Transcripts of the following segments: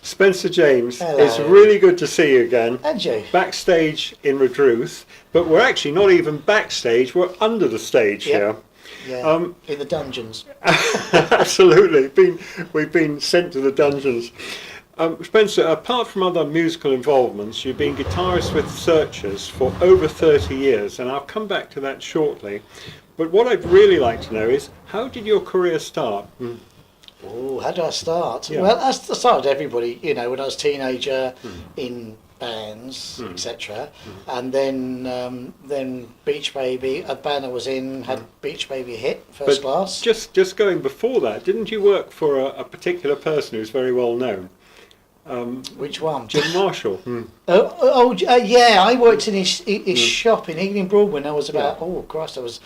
Spencer James, Hello. it's really good to see you again. And you? Backstage in Redruth, but we're actually not even backstage, we're under the stage here. Yeah, in the dungeons. Absolutely, we've been sent to the dungeons. Spencer, apart from other musical involvements, you've been guitarist with Searchers for over 30 years, and I'll come back to that shortly. But what I'd really like to know is, how did your career start? Oh, how did I start? Yeah. Well, I started everybody, when I was a teenager in bands, etc. And then Beach Baby, a band I was in had Beach Baby hit first class. Just going before that, didn't you work for a particular person who's very well known? Which one? Jim Marshall. Yeah, I worked in his shop in Ealing Broadway. I was about, I was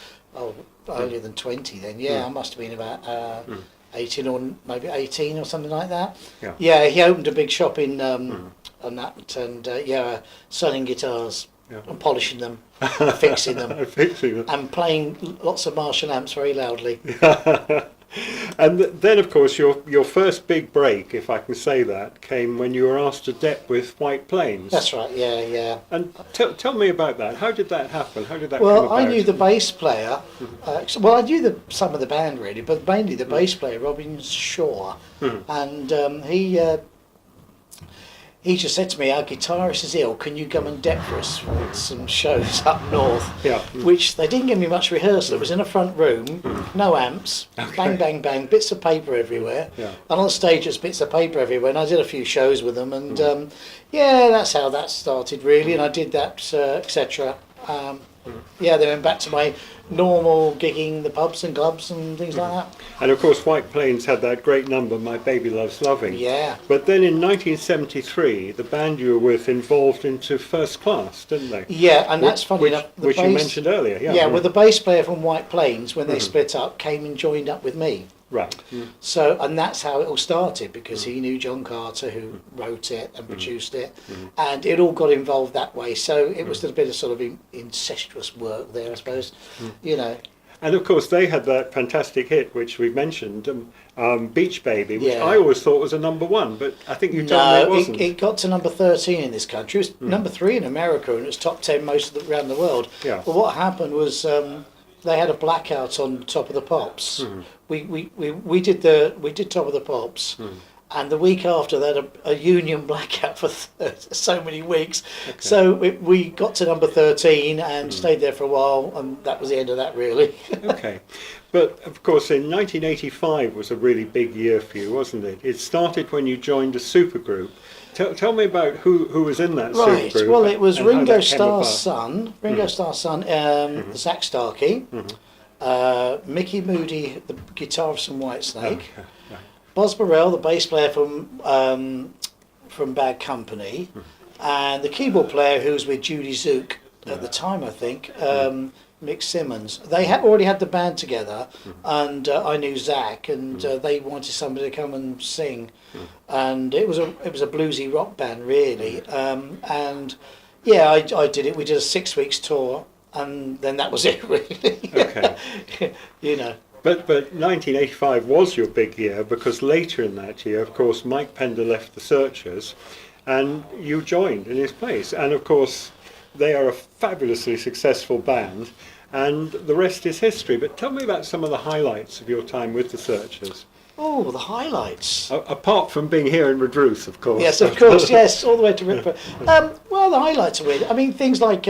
earlier than 20 then. Yeah, I must have been about 18 or maybe 18 or something like that. Yeah, he opened a big shop in on that, and selling guitars and polishing them, fixing them, and playing lots of Marshall amps very loudly. And then, of course, your first big break, if I can say that, came when you were asked to dep with White Plains. That's right. Yeah. And tell me about that. How did that happen? How did that come about? Well, I knew the bass player. I knew some of the band really, but mainly the bass player, Robin Shaw, and he just said to me, "Our guitarist is ill. Can you come and dep for us for some shows up north?" Which they didn't give me much rehearsal. It was in a front room, no amps, bang, bang, bang, bits of paper everywhere. And on stage, there's bits of paper everywhere. And I did a few shows with them, and that's how that started really. And I did that, etc. They went back to my normal gigging, the pubs and clubs and things like that. And of course, White Plains had that great number, My Baby Loves Loving. Yeah. But then in 1973, the band you were with evolved into First Class, didn't they? Yeah, and that's funny enough. Which you mentioned earlier. Well, the bass player from White Plains, when they split up, came and joined up with me. Right. So, and that's how it all started, because he knew John Carter, who wrote it and produced it, and it all got involved that way. So it was a bit of sort of incestuous work there, I suppose, And of course, they had that fantastic hit, which we mentioned, Beach Baby, which I always thought was a #1, but I think you told me it wasn't. It got to number 13 in this country. It was number 3 in America, and it was top 10 around the world. Yeah. But what happened was they had a blackout on Top of the Pops. We did Top of the Pops, and the week after they had a union blackout for so many weeks. Okay. So we got to number 13 and stayed there for a while, and that was the end of that really. Okay, but of course in 1985 was a really big year for you, wasn't it? It started when you joined a supergroup. Tell me about who was in that supergroup. Right, well it was Ringo Starr's son, Zach Starkey, Mickey Moody, the guitarist from Whitesnake, Boz Burrell, the bass player from Bad Company, and the keyboard player who was with Judy Zook at the time, I think, Mick Simmons. They already had the band together, and I knew Zach, and they wanted somebody to come and sing, and it was a bluesy rock band really, and I did it. We did a 6 weeks tour, and then that was it really. Okay. But 1985 was your big year, because later in that year, of course, Mike Pender left the Searchers, and you joined in his place, and of course they are a fabulously successful band, and the rest is history. But tell me about some of the highlights of your time with the Searchers. Oh, the highlights. Apart from being here in Redruth, of course. Yes, of course, yes, all the way to Redruth. Well, the highlights are weird. I mean, things like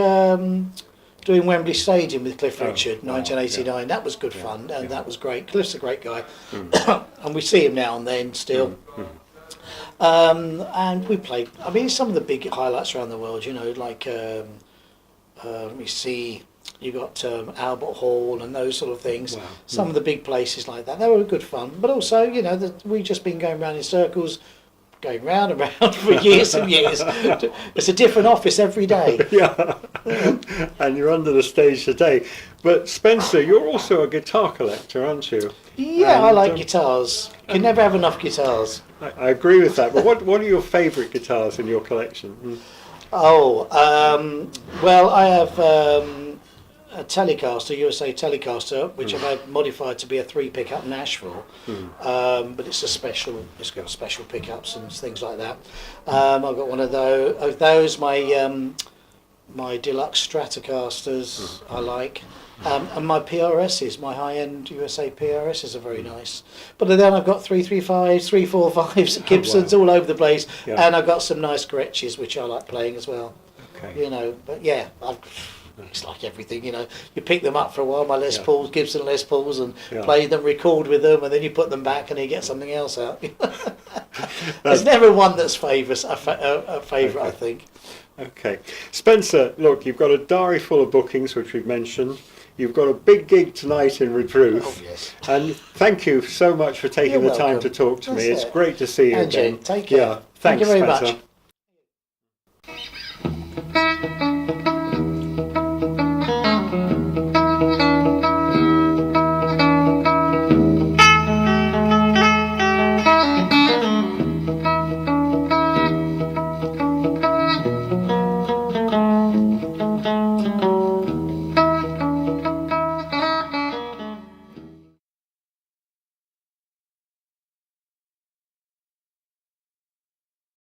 doing Wembley Stadium with Cliff Richard, 1989. That was good fun, and that was great. Cliff's a great guy, and we see him now and then still. And we played, I mean, some of the big highlights around the world, like, let me see, you got Albert Hall and those sort of things. Wow. Some of the big places like that, they were good fun. But also, we've just been going around in circles, going round and round for years and years. It's a different office every day. And you're under the stage today. But Spencer, you're also a guitar collector, aren't you? Yeah, and I like guitars. You can never have enough guitars. I agree with that. But what are your favourite guitars in your collection? Well, I have a Telecaster, USA Telecaster, which I've had modified to be a 3 pickup Nashville, but it's got special pickups and things like that. I've got one of those. My deluxe Stratocasters I like, and my PRSs, my high-end USA PRSs are very nice. But then I've got 335s, 345s, Gibsons all over the place, and I've got some nice Gretsch's which I like playing as well. Okay. You know, but yeah, it's like everything, you know. You pick them up for a while, my Les Pauls, Gibson Les Pauls, and play them, record with them, and then you put them back and you get something else out. There's never one that's a favourite, I think. Okay. Spencer, look, you've got a diary full of bookings, which we've mentioned. You've got a big gig tonight in Redruth. Oh, yes. And thank you so much for taking the time to talk to me. It's great to see you again. Take care. Yeah. Thanks, Thank you very Spencer. much.